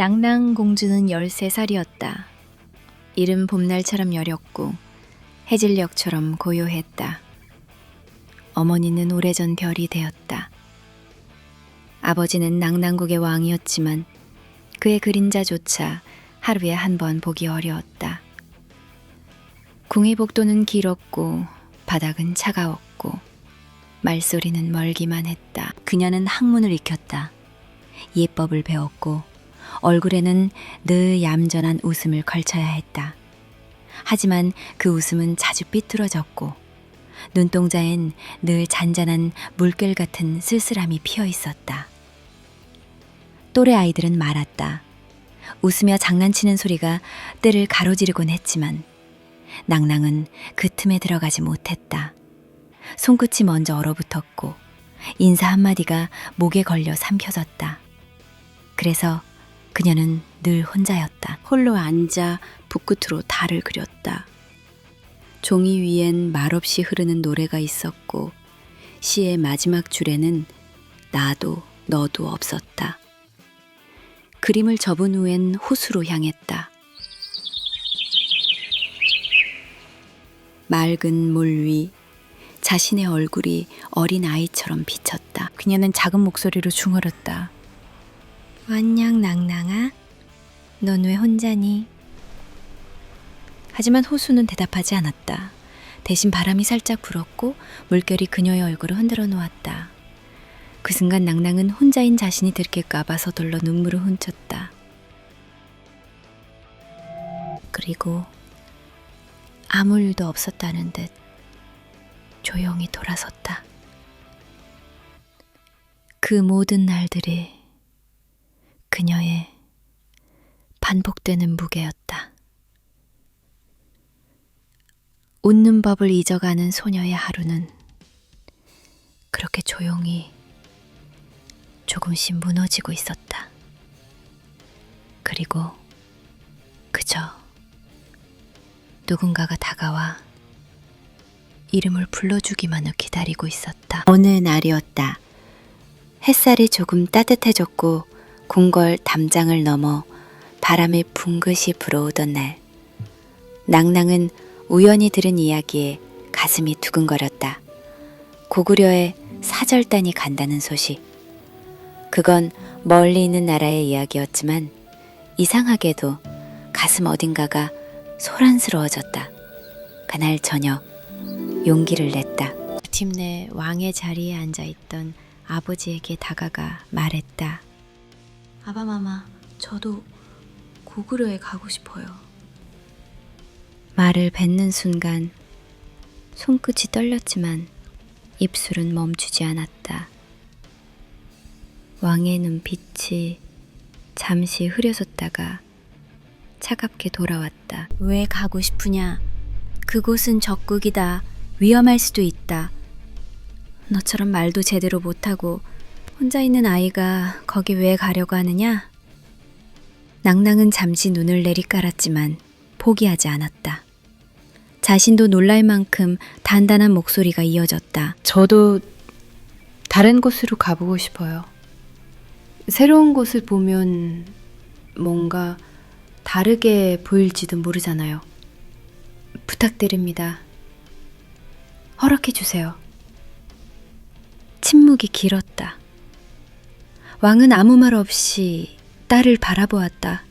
낭낭공주는 13살이었다. 이른 봄날처럼 여렸고 해질녘처럼 고요했다. 어머니는 오래전 별이 되었다. 아버지는 낭낭국의 왕이었지만 그의 그림자조차 하루에 한 번 보기 어려웠다. 궁의 복도는 길었고 바닥은 차가웠고 말소리는 멀기만 했다. 그녀는 학문을 익혔다. 예법을 배웠고 얼굴에는 늘 얌전한 웃음을 걸쳐야 했다. 하지만 그 웃음은 자주 삐뚤어졌고 눈동자엔 늘 잔잔한 물결 같은 쓸쓸함이 피어 있었다. 또래 아이들은 말았다. 웃으며 장난치는 소리가 때를 가로지르곤 했지만 낭낭은 그 틈에 들어가지 못했다. 손끝이 먼저 얼어붙었고 인사 한마디가 목에 걸려 삼켜졌다. 그래서 그녀는 늘 혼자였다. 홀로 앉아 붓끝으로 달을 그렸다. 종이 위엔 말없이 흐르는 노래가 있었고 시의 마지막 줄에는 나도 너도 없었다. 그림을 접은 후엔 호수로 향했다. 맑은 물 위 자신의 얼굴이 어린 아이처럼 비쳤다. 그녀는 작은 목소리로 중얼었다. 안녕 낭낭아, 넌 왜 혼자니? 하지만 호수는 대답하지 않았다. 대신 바람이 살짝 불었고 물결이 그녀의 얼굴을 흔들어 놓았다. 그 순간 낭낭은 혼자인 자신이 들킬까봐 서둘러 눈물을 훔쳤다. 그리고 아무 일도 없었다는 듯 조용히 돌아섰다. 그 모든 날들이 그녀의 반복되는 무게였다. 웃는 법을 잊어가는 소녀의 하루는 그렇게 조용히 조금씩 무너지고 있었다. 그리고 그저 누군가가 다가와 이름을 불러주기만을 기다리고 있었다. 어느 날이었다. 햇살이 조금 따뜻해졌고 궁궐 담장을 넘어 바람이 붕긋이 불어오던 날, 낭낭은 우연히 들은 이야기에 가슴이 두근거렸다. 고구려에 사절단이 간다는 소식. 그건 멀리 있는 나라의 이야기였지만 이상하게도 가슴 어딘가가 소란스러워졌다. 그날 저녁 용기를 냈다. 팀 내 왕의 자리에 앉아있던 아버지에게 다가가 말했다. 아바마마, 저도 고구려에 가고 싶어요. 말을 뱉는 순간 손끝이 떨렸지만 입술은 멈추지 않았다. 왕의 눈빛이 잠시 흐려졌다가 차갑게 돌아왔다. 왜 가고 싶으냐? 그곳은 적국이다. 위험할 수도 있다. 너처럼 말도 제대로 못하고 혼자 있는 아이가 거기 왜 가려고 하느냐? 낭낭은 잠시 눈을 내리깔았지만 포기하지 않았다. 자신도 놀랄 만큼 단단한 목소리가 이어졌다. 저도 다른 곳으로 가보고 싶어요. 새로운 곳을 보면 뭔가 다르게 보일지도 모르잖아요. 부탁드립니다. 허락해 주세요. 침묵이 길었다. 왕은 아무 말 없이 딸을 바라보았다.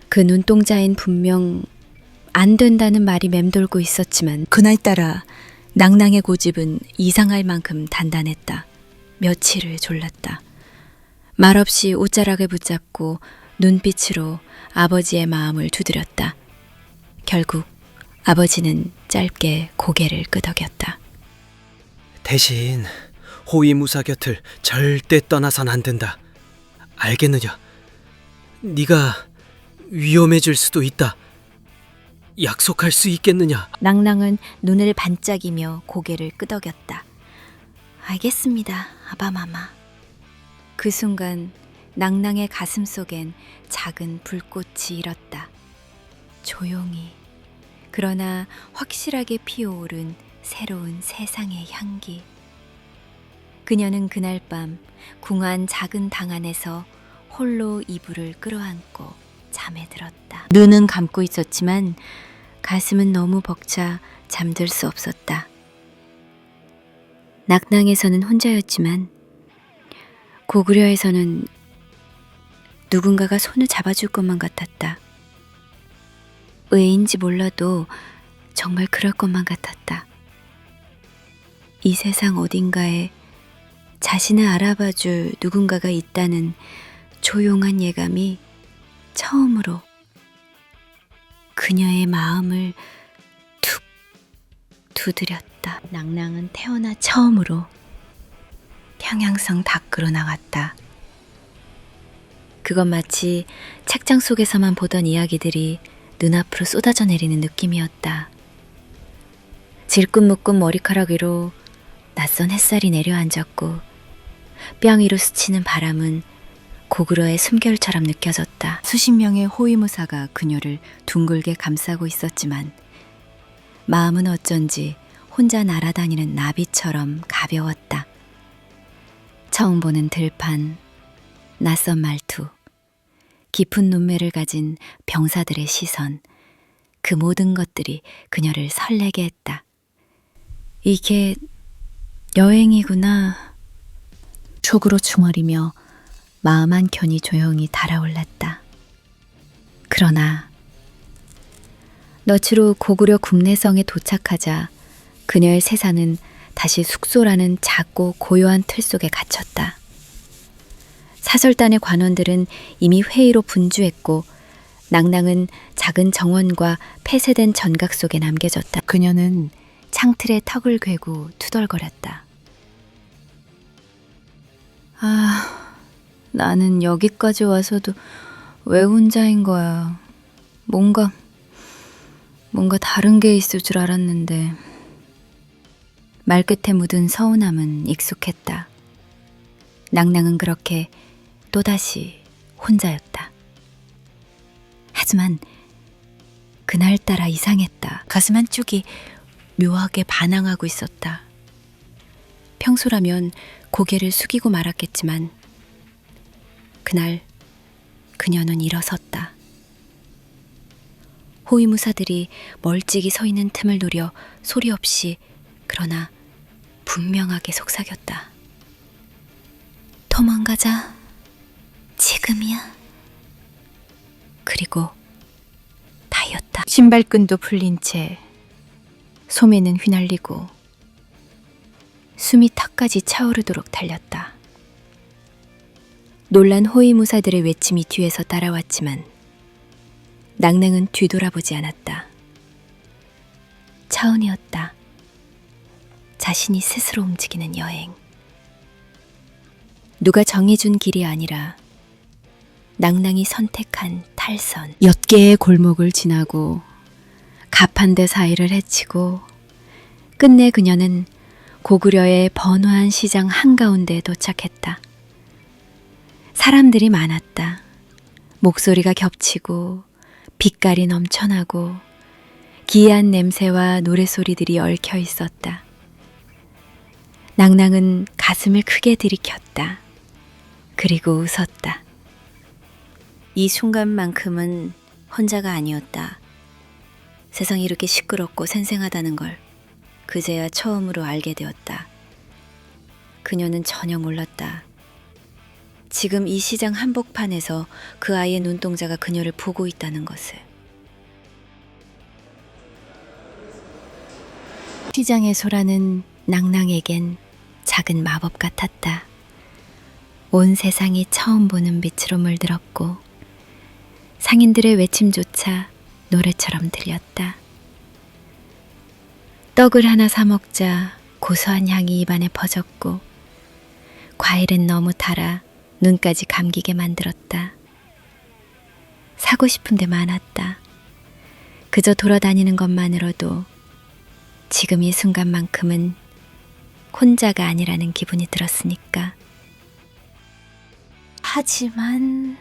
그 눈동자엔 분명 안 된다는 말이 맴돌고 있었지만 그날따라 낭낭의 고집은 이상할 만큼 단단했다. 며칠을 졸랐다. 말없이 옷자락을 붙잡고 눈빛으로 아버지의 마음을 두드렸다. 결국 아버지는 짧게 고개를 끄덕였다. 대신 호위무사 곁을 절대 떠나선 안 된다. 알겠느냐? 네가 위험해질 수도 있다. 약속할 수 있겠느냐? 낭낭은 눈을 반짝이며 고개를 끄덕였다. 알겠습니다, 아바마마. 그 순간 낭낭의 가슴 속엔 작은 불꽃이 일었다. 조용히, 그러나 확실하게 피어오른 새로운 세상의 향기. 그녀는 그날 밤 궁한 작은 당 안에서 홀로 이불을 끌어안고 잠에 들었다. 눈은 감고 있었지만 가슴은 너무 벅차 잠들 수 없었다. 낙낭에서는 혼자였지만 고구려에서는 누군가가 손을 잡아줄 것만 같았다. 왜인지 몰라도 정말 그럴 것만 같았다. 이 세상 어딘가에 자신을 알아봐줄 누군가가 있다는 조용한 예감이 처음으로 그녀의 마음을 툭 두드렸다. 낭낭은 태어나 처음으로 평양성 밖으로 나갔다. 그건 마치 책장 속에서만 보던 이야기들이 눈앞으로 쏟아져 내리는 느낌이었다. 질끈묶은 머리카락 위로 낯선 햇살이 내려앉았고 뺨 위로 스치는 바람은 고구려의 숨결처럼 느껴졌다. 수십 명의 호위무사가 그녀를 둥글게 감싸고 있었지만 마음은 어쩐지 혼자 날아다니는 나비처럼 가벼웠다. 처음 보는 들판, 낯선 말투, 깊은 눈매를 가진 병사들의 시선, 그 모든 것들이 그녀를 설레게 했다. 이게 여행이구나. 속으로 중얼이며 마음 한켠이 조용히 달아올랐다. 그러나 너치로 고구려 국내성에 도착하자 그녀의 세상은 다시 숙소라는 작고 고요한 틀 속에 갇혔다. 사설단의 관원들은 이미 회의로 분주했고 낭낭은 작은 정원과 폐쇄된 전각 속에 남겨졌다. 그녀는 창틀에 턱을 괴고 투덜거렸다. 나는 여기까지 와서도 왜 혼자인 거야. 뭔가 다른 게 있을 줄 알았는데. 말끝에 묻은 서운함은 익숙했다. 낭낭은 그렇게 또다시 혼자였다. 하지만 그날따라 이상했다. 가슴 한쪽이 묘하게 반항하고 있었다. 평소라면 고개를 숙이고 말았겠지만 그날 그녀는 일어섰다. 호위무사들이 멀찍이 서 있는 틈을 노려 소리 없이 그러나 분명하게 속삭였다. 도망가자. 지금이야. 그리고 다였다. 신발끈도 풀린 채 소매는 휘날리고 숨이 턱까지 차오르도록 달렸다. 놀란 호위무사들의 외침이 뒤에서 따라왔지만 낭낭은 뒤돌아보지 않았다. 차은이었다. 자신이 스스로 움직이는 여행. 누가 정해준 길이 아니라 낭낭이 선택한 탈선. 몇 개의 골목을 지나고 가판대 사이를 헤치고 끝내 그녀는 고구려의 번화한 시장 한가운데에 도착했다. 사람들이 많았다. 목소리가 겹치고 빛깔이 넘쳐나고 기이한 냄새와 노래소리들이 얽혀 있었다. 낭낭은 가슴을 크게 들이켰다. 그리고 웃었다. 이 순간만큼은 혼자가 아니었다. 세상이 이렇게 시끄럽고 생생하다는 걸 그제야 처음으로 알게 되었다. 그녀는 전혀 몰랐다. 지금 이 시장 한복판에서 그 아이의 눈동자가 그녀를 보고 있다는 것을. 시장의 소라는 낭낭에겐 작은 마법 같았다. 온 세상이 처음 보는 빛으로 물들었고 상인들의 외침조차 노래처럼 들렸다. 떡을 하나 사 먹자 고소한 향이 입안에 퍼졌고 과일은 너무 달아 눈까지 감기게 만들었다. 사고 싶은 데 많았다. 그저 돌아다니는 것만으로도 지금 이 순간만큼은 혼자가 아니라는 기분이 들었으니까. 하지만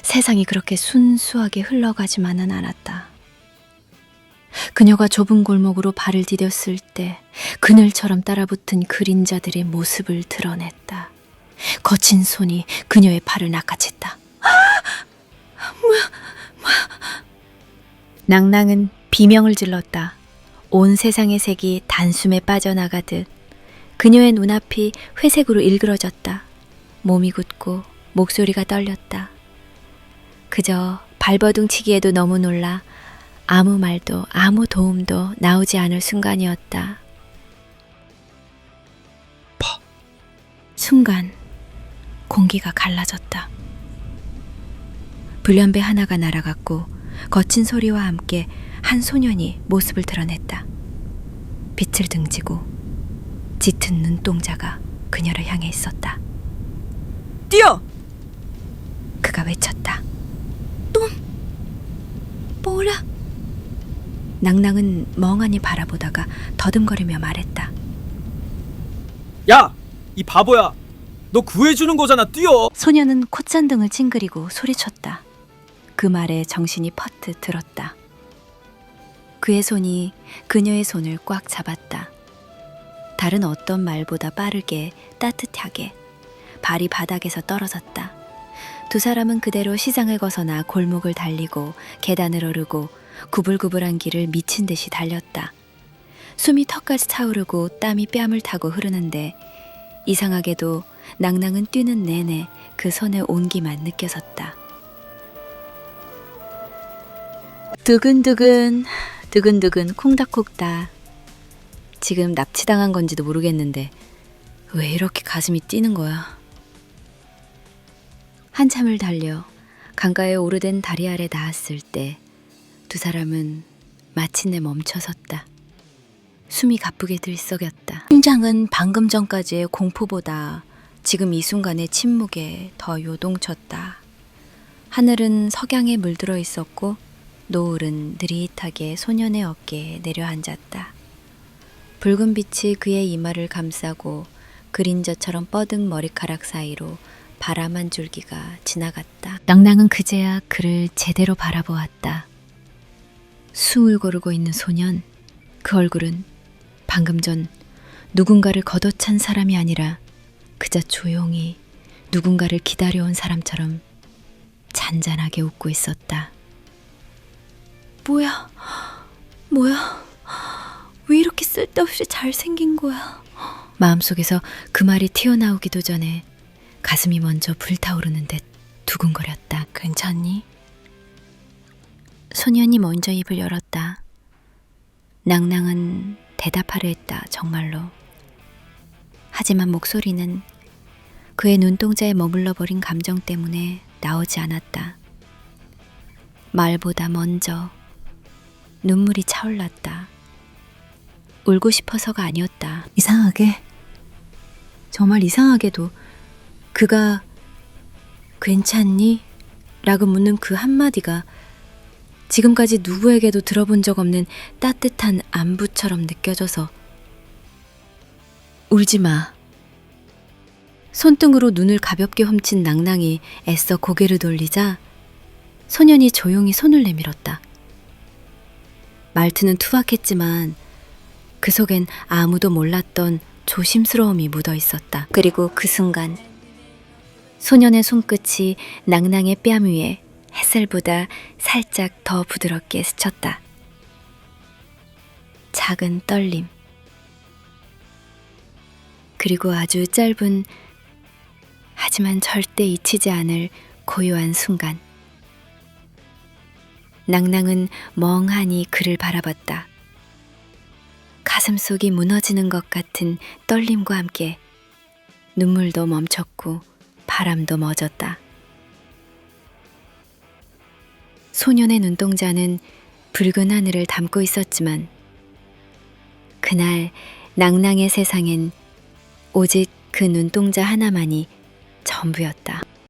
세상이 그렇게 순수하게 흘러가지만은 않았다. 그녀가 좁은 골목으로 발을 디뎠을 때 그늘처럼 따라붙은 그림자들의 모습을 드러냈다. 거친 손이 그녀의 팔을 낚아챘다. 낭낭은 비명을 질렀다. 온 세상의 색이 단숨에 빠져나가듯 그녀의 눈앞이 회색으로 일그러졌다. 몸이 굳고 목소리가 떨렸다. 그저 발버둥 치기에도 너무 놀라 아무 말도 아무 도움도 나오지 않을 순간이었다. 순간 공기가 갈라졌다. 불련배 하나가 날아갔고 거친 소리와 함께 한 소년이 모습을 드러냈다. 빛을 등지고 짙은 눈동자가 그녀를 향해 있었다. 뛰어! 그가 외쳤다. 똠! 뭐라? 낭낭은 멍하니 바라보다가 더듬거리며 말했다. 야! 이 바보야! 너 구해주는 거잖아, 뛰어! 소녀는 콧잔등을 찡그리고 소리쳤다. 그 말에 정신이 퍼뜩 들었다. 그의 손이 그녀의 손을 꽉 잡았다. 다른 어떤 말보다 빠르게 따뜻하게 발이 바닥에서 떨어졌다. 두 사람은 그대로 시장을 벗어나 골목을 달리고 계단을 오르고 구불구불한 길을 미친 듯이 달렸다. 숨이 턱까지 차오르고 땀이 뺨을 타고 흐르는데 이상하게도 낭낭은 뛰는 내내 그 손의 온기만 느껴졌다. 두근두근 두근두근 콩닥콩닥. 지금 납치당한 건지도 모르겠는데 왜 이렇게 가슴이 뛰는 거야? 한참을 달려 강가에 오르된 다리 아래 닿았을 때 두 사람은 마침내 멈춰섰다. 숨이 가쁘게 들썩였다. 심장은 방금 전까지의 공포보다 지금 이 순간의 침묵에 더 요동쳤다. 하늘은 석양에 물들어 있었고 노을은 느릿하게 소년의 어깨에 내려앉았다. 붉은 빛이 그의 이마를 감싸고 그림자처럼 뻗은 머리카락 사이로 바람 한 줄기가 지나갔다. 낭낭은 그제야 그를 제대로 바라보았다. 숨을 고르고 있는 소년, 그 얼굴은 방금 전 누군가를 걷어찬 사람이 아니라 그저 조용히 누군가를 기다려온 사람처럼 잔잔하게 웃고 있었다. 뭐야? 왜 이렇게 쓸데없이 잘생긴 거야? 마음속에서 그 말이 튀어나오기도 전에 가슴이 먼저 불타오르는 듯 두근거렸다. 괜찮니? 소년이 먼저 입을 열었다. 낭낭은 대답하려 했다. 정말로. 하지만 목소리는 그의 눈동자에 머물러 버린 감정 때문에 나오지 않았다. 말보다 먼저 눈물이 차올랐다. 울고 싶어서가 아니었다. 이상하게, 정말 이상하게도 그가 괜찮니? 라고 묻는 그 한마디가 지금까지 누구에게도 들어본 적 없는 따뜻한 안부처럼 느껴져서 울지 마. 손등으로 눈을 가볍게 훔친 낭낭이 애써 고개를 돌리자 소년이 조용히 손을 내밀었다. 말투는 투박했지만 그 속엔 아무도 몰랐던 조심스러움이 묻어 있었다. 그리고 그 순간 소년의 손끝이 낭낭의 뺨 위에 햇살보다 살짝 더 부드럽게 스쳤다. 작은 떨림. 그리고 아주 짧은 하지만 절대 잊히지 않을 고요한 순간. 낭낭은 멍하니 그를 바라봤다. 가슴속이 무너지는 것 같은 떨림과 함께 눈물도 멈췄고 바람도 멎었다. 소년의 눈동자는 붉은 하늘을 담고 있었지만 그날 낭낭의 세상엔 오직 그 눈동자 하나만이 전부였다.